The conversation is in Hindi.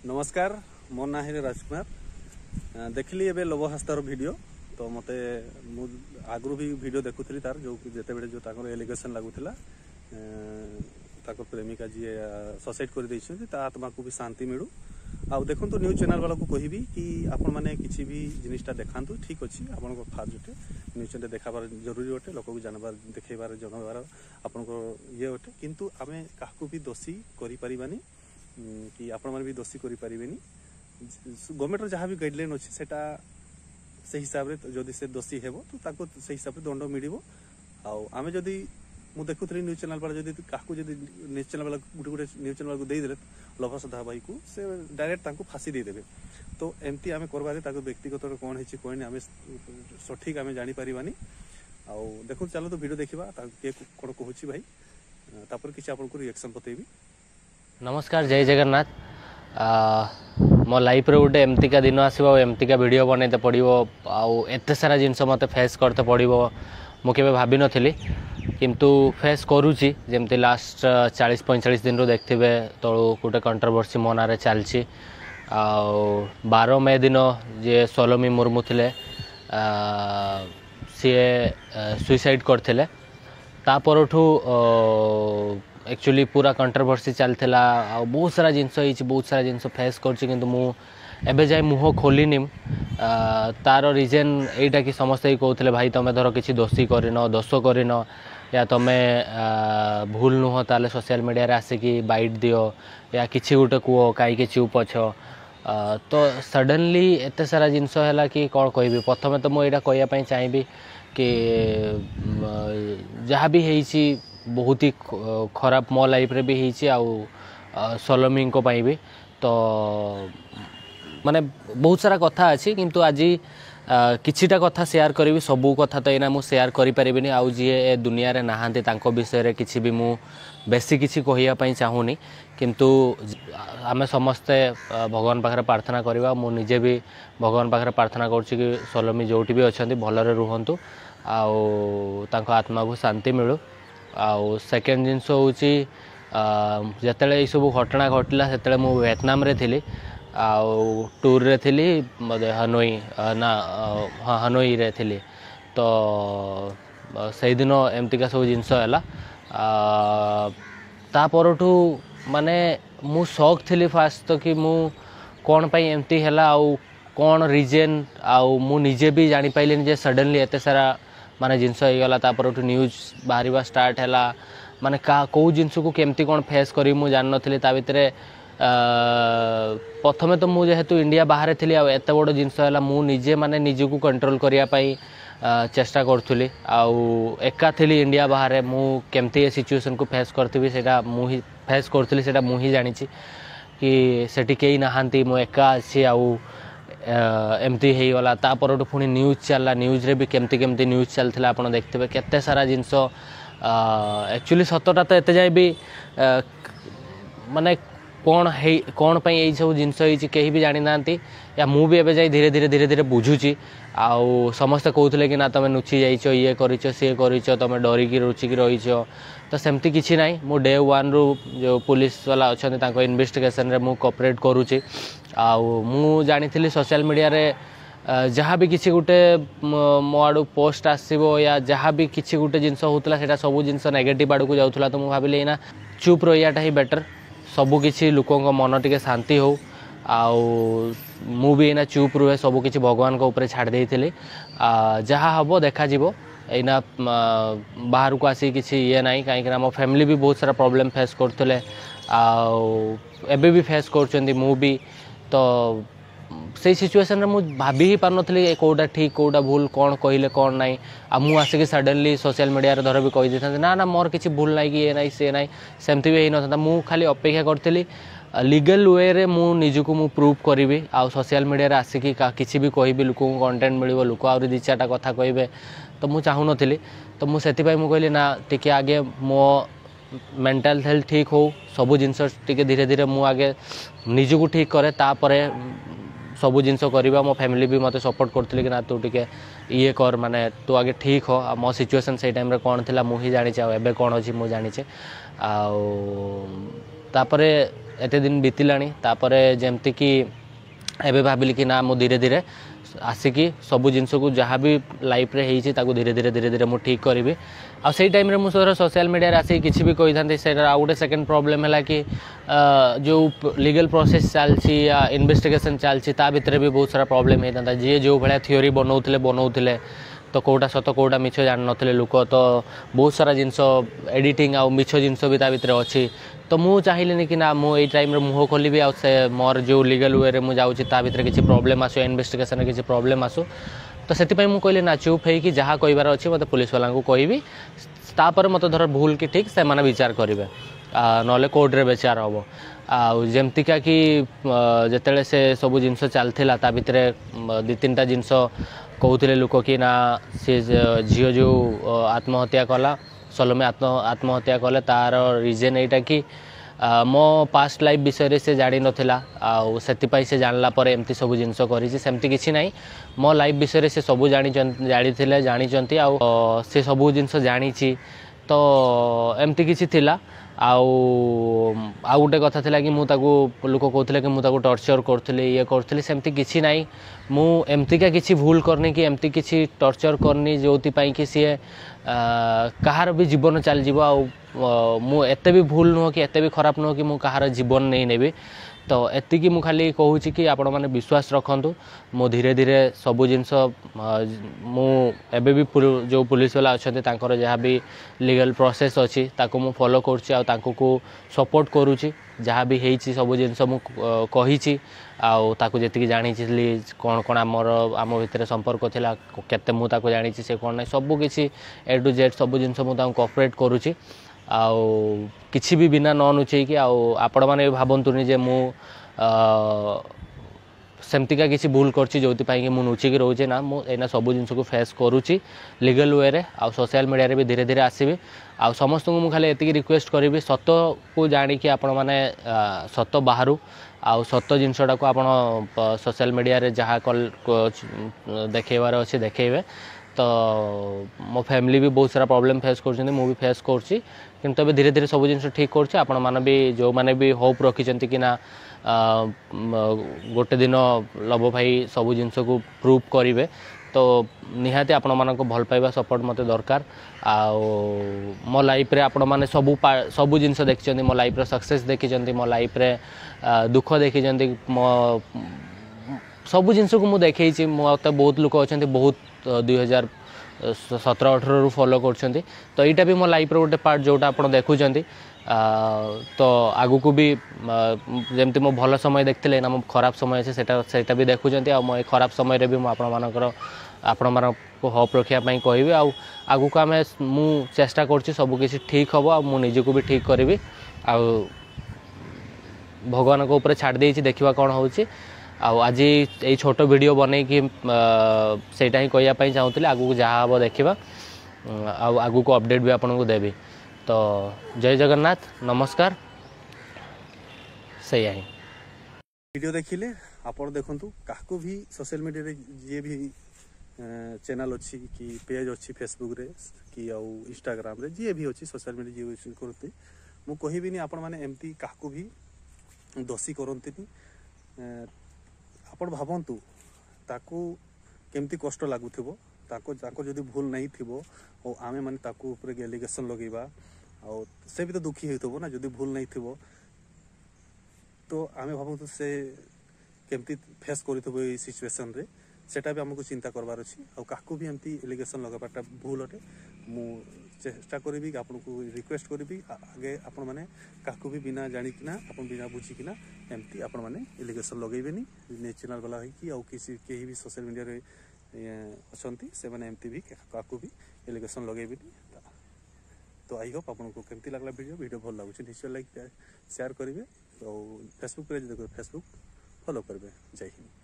नमस्कार मो ना है राजकुमार देखली एबे लव हस्तार वीडियो तो मते आगु भी वीडियो देखुली तार जो जेते बेले जो ताकर एलिगेशन लागुला ताकर प्रेमिका जी सुसाइड कर देइछथि ता आत्मा को भी शांति मिलू आ देखो तो न्यूज चैनल वाला को कहबी कि आपण माने किछि भी जिनिसटा देखांतु ठीक अछि आपण को फाज उठे न्यूज चैनल देखाबार जरूरी होटे लोक को जानबार देखैबार जनबार आपण को ये होटे किंतु आमे काहकु भी दोषी करि परिबानी कि आपण माने भी दोषी करि परिबेनी गवर्नमेंट जहाँ भी गाइडलाइन अच्छी से हिसाब से जदि से दोषी हेबो तो ताको से हिसाब से दंड मिलिबो आमे जदि मु देखुथली न्यूज चैनल वाला जदि काहकु जदि न्यूज चैनल वाला गुटे न्यूज चैनल वाला को देई देले लभा सदा भाई को से डायरेक्ट ताको फांसी दे देबे तो एमती आमे करबारे ताको व्यक्तिगत कोन हेछि कोन आमे सठिक आमे जानि परिबानी आ देखु चलो तो वीडियो देखिबा के कोन कहूछि भाई तापर किछि आपन को रिएक्शन बतेबी। नमस्कार जय जगन्नाथ मो लाइफ रे गोटे एमतिका दिन आसो एमतिका वीडियो बनैते पड़ो आते सारा जिनस मत फेस करते पड़ो मुझे भाभी नी किंतु फेस करुच्ची जमती लास्ट 40-45 दिन देखते तलू गोटे कंट्रोवर्सी मो ना चलती 12 मे दिन जे सोलोमी मुर्मू थे सी सुइसाइड करते तापरठू एक्चुअली पूरा कंट्रोवर्सी चलता बहुत सारा जिनस बहुत सारा जिनस फेस कर जाए मुह खोलनी तार रीजन यहीटा कि समस्ते कहते भाई तुम धर किसी दोषी करन दोष करन या तुम्हें भूल नुह ताले सोशल मीडिया रे आसिकी बाइट दियो या किसी गोटे कह कहीं चुप अछ तो सडनली एत सारा जिनस है कि कौन कह प्रथम तो मुझे कहवाई चाहिए कि जहाँ भी है बहुत ही खराब मो लाइफ रे भी है सोलोमी भी तो माने बहुत सारा कथा अच्छी किंतु आज किछिटा कथा शेयर करी सबू कथा तो यहाँ मुझे शेयर करें आउ जी ए दुनिया रे नहांती तांको विषय रे किछि भी मु बेसी किछि कहिया चाहूनी किंतु आमे समस्ते भगवान पाखरे प्रार्थना करवा मु निजे भी भगवान पाखरे प्रार्थना करुच्ची कि सोलोमी जोटी भी अच्छा भलरे रुहंतु आत्मा को शांति मिलू आउ सेकेंड जिनस हूँ जिते सब घटना घटला से वियतनाम रे थी आउ टूर रे थी हनोई ना हाँ हनोई रे थी तो से दिन एमतिका सब जिनस है तापरठू माने मु शौक थी फास्ट तो कि मु कौन पाई एमती है आउ कौन रीजन आउ मु निजे भी जानी पाइलिनी जे सडनली एते सारा माने जिनस होगला तापरठू न्यूज बाहर स्टार्ट है माने कौ जिनस को केमती कौन फेस करी मु जान नथिली ता भितरे प्रथमे तो मु जेहेतु इंडिया बाहर थी एत बड़ जिनस है मु निजे माने निज को कंट्रोल करने चेष्टा करूली आउ एका थी इंडिया बाहर मु केमती ए सिचुएशन को फेस करथि सेटा मु ही फेस करूली सेटा मु ही जानी कि सेठी केही नहांती मु एका अच्छी आउ एमती हो गला तापर पुणी न्यूज चलला न्यूज रे भी केमती केमती न्यूज चलता आप देखते केते सारा जिनस एक्चुअली सतटा तो एते जाए भी माने कौन पाई यही सब जिनस कहीं भी जानी ना या मु भी एबे जाई धीरे धीरे धीरे धीरे बुझुची आउ समस्ते कहते कि ना तुम नुची जाइच ये करिच सी करिच तुम डरिकी रुचिकी रहीच तो सेमती किसी ना मु डे 1 रु जो पुलिस वाला अच्छा इन्वेस्टिगेशन रे मु कोऑपरेट करुच्ची आउ मु जानी सोशल मीडिया रे जहाँ भी किसी गोटे मो आड़ू पोस्ट आसो या जहाँ भी किसी गोटे जिनस होता है सब जिनस नेगेटिव आड़ को जाऊला तो मुझे भाविली ना चुप रहीटा ही बेटर सबू किसी लोकों मन टे शांति हो आउ मु भी एना चुप रुहे सबू किसी भगवान को ऊपर छाड़ देइथिली जहाँ हम देखा एना बाहर को आसी किसी ये ना कहीं मो फैमिली भी बहुत सारा प्रॉब्लम फेस करते एबे भी फेस कर मु भी तो से सिचुएशन मु भाभी ही पार नी कौटा ठीक कौटा भूल कौन कहले कौन ना आ मु आसिक सडनली सोशल मीडिया रे धर भी कही देता ना मोर किसी भूल ना कि ये ना से ना सेमती भी होता मु खाली अपेक्षा करी लीगल वे रे मु निजको मु प्रूव करी आ सोशल मीडिया रे आसिकी किसी भी कहि लोक कंटेंट मिल लोक आ 2-4टा कथा कहे तो मु चाहू नी तो मुझे कहली ना टिके आगे मो मेंटल हेल्थ ठीक हो सबू जिनस टिके धीरे धीरे मु आगे निजको ठीक करे तापरे सबू जिनस करवा मो फैमिली भी मत सपोर्ट करते कि ना तू टिके ये कर माने तू आगे ठीक हो मो सिचुएशन से टाइम रे कौन थिला मु ही जानी एबे कौन अच्छी मु जानी तापरे एते दिन बीतिलानी तापरे जेमती कि एबे भाबिली कि ना मु धीरे धीरे आसिकी सब जिनस को जहाँ भी लाइफ रे होती धीरे धीरे धीरे धीरे मुझे ठीक करी आ से टाइम मुझे सोशल मीडिया आसिक किसी भी कही था से आउ गोटे सेकेंड प्रॉब्लम है कि जो लीगल प्रोसेस चलती या इन्वेस्टिगेशन चलती ता भितर भी बहुत सारा प्रॉब्लम होता था जी जो भाया थियोरी बनाऊले तो कौटा सत कौटा मिछ जान नथिले लोक तो बहुत सारा जिनस एडिटिंग आउ मिछ जिनस भी ता भितर अच्छी तो मु चाहिए कि ना मु टाइम मुह खोलि आ मोर जो लीगल वे रे मुझे ता भितर किसी प्रॉब्लम आसो इन्वेस्टिगेशन किसी प्रॉब्लम आसो तो से मुझे कहली ना चुप है जहाँ कहबार अच्छे मत पुलिस वाला को कहबी तापर मत धर भूल कि ठीक से माने विचार करेंगे ना कोर्टे विचार हम आमतिका कि जिते से सब जिनस चलता ता भितर दी तीन जिनस कहते लोक कि ना सी झील जो आत्महत्या कला सलोमे आत्महत्या कले तार रिजन यहाँ कि मो पास्ट लाइफ विषय से जानी नथिला से से जानला पर एमती सब जिनस करमती किसी ना मो लाइफ विषय से सब जानी से सब जिनस जानी तो एमती किसी थिला आउ गोटे कथा थिला कि मुझे लोक कहते कि मुझे टर्चर करी ये करी सेमती किसी ना मु एमतिका किसी भूल करनी कि एमती किसी टर्चर करनी जो कि सी कहार भी जीवन चल जाव मु एते भी भूल नुह कि एते भी खराब नुह कि मु कहार जीवन नहीं नेबी तो एतिकी मु खाली कहूँ कि आपण मैंने विश्वास रखु मु धीरे धीरे सब जिनस मु एबे भी जो पुलिस वाला अच्छा जहाँ भी लीगल प्रोसेस अच्छी ताको मु फॉलो को सपोर्ट करुच्ची जहाँ भी होती सब जिनस मु कही ताको जी जानी कौन कौन आम भितर संपर्क थिला केते मु ताको जानी से कौन ना सब किसी ए टू जेड सब जिनस मुझे कोऑपरेट करुच्ची किसी भी बिना न नुचेकी आपण मैंने भावतुनि जे मु सेमतिका किसी भूल करछि जोथि मु नुचिकी रोचे ना मु एना सब जिनस को फेस करुच्ची लीगल वे रे आ सोशल मीडिया रे भी धीरे धीरे आसीबी आ समस्त को मु खाली एतिकी रिक्वेस्ट करी सत को जानिकी आपण माने सत बाहरु आ सत जिनसटा को आपण सोशल मीडिया रे जहाँ देखेबार अच्छे देखेबे तो मो फैमिली भी बहुत सारा प्रॉब्लम फेस कर भी फेस कर किंतु अबे धीरे धीरे सब जिन ठीक कर आपण मैंने भी जो मैंने भी होप रखी कि ना गोटे दिन लव भाई सब जिनस को प्रूव करेंगे तो निहाती आपण मानक भल पाइबा सपोर्ट मते दरकार आ मो लाइफ रे आपण माने सब जिनस देखिं मो लाइफ रे सक्सेस देखिं मो लाइफ रे दुख देखिं मो सब जिनस को मुझे देखी मत बहुत लोक अच्छा बहुत 2017-18 रु फॉलो कर तो यहाँ भी मो लाइफ रो गोटे पार्ट जोटा आप देखुं तो आगु को भी जमती मो भल समय देखते ना मो खराब समय अच्छे से भी देखुं मो खराब समय भी आपण को होप रखापी कहि आगु को आम मु चेष्टा कर सब किसी ठीक हम आ निजी को भी ठीक करी आ भगवान को ऊपर छाड़ देछि देखिबा कौन होछि आज ये छोट वीडियो बनै कि सेटा ही कहवाई चाहूँगी आगू को जहाँ हम देखा आगू को अपडेट भी आपको देवी तो जय जगन्नाथ नमस्कार से ही वीडियो देखिले आपण देखंतु काको भी सोशल मीडिया रे जे भी चैनल अच्छी कि पेज अच्छी फेसबुक रे कि आउ इंस्टाग्राम रे जे भी अच्छी सोशल मीडिया जे यूज करते मु कहबिनी आपण माने एमती काको भी दोषी करंतिनी आपण भावंतु ताकू केमती कष्ट लागुथिबो ताको जदि भूल नहीं थिबो और आमे माने ताकू ऊपर एलिगेशन लगेबा और से भी तो दुखी होइथबो ना जदि भूल नहीं थिबो तो आमे भावंतु से केमती फेस करिथबो ए सिचुएशन रे सेटा भी हमको चिंता करबार अछि और काकू भी एमती एलिगेशन लगाबाटा भूल अटे मु चेष्टा करी आपको रिक्वेस्ट करी आगे आपण मैंने काकू भी बिना जानिकिना आपण बिना बुझिकिना एमती आपण मैंने एलिगेशन लगेबेनी नेचुरल वाला है कि किसी कहीं भी सोशल मीडिया रे अच्छी से मैंने एमती भी काकू भी एलिगेशन लगेबेनी तो आई होप आपको केमती लगला वीडियो भल लगुच निश्चय लाइक शेयर करेंगे और फेसबुक पेज देखो फेसबुक फॉलो करेंगे जय हिंद।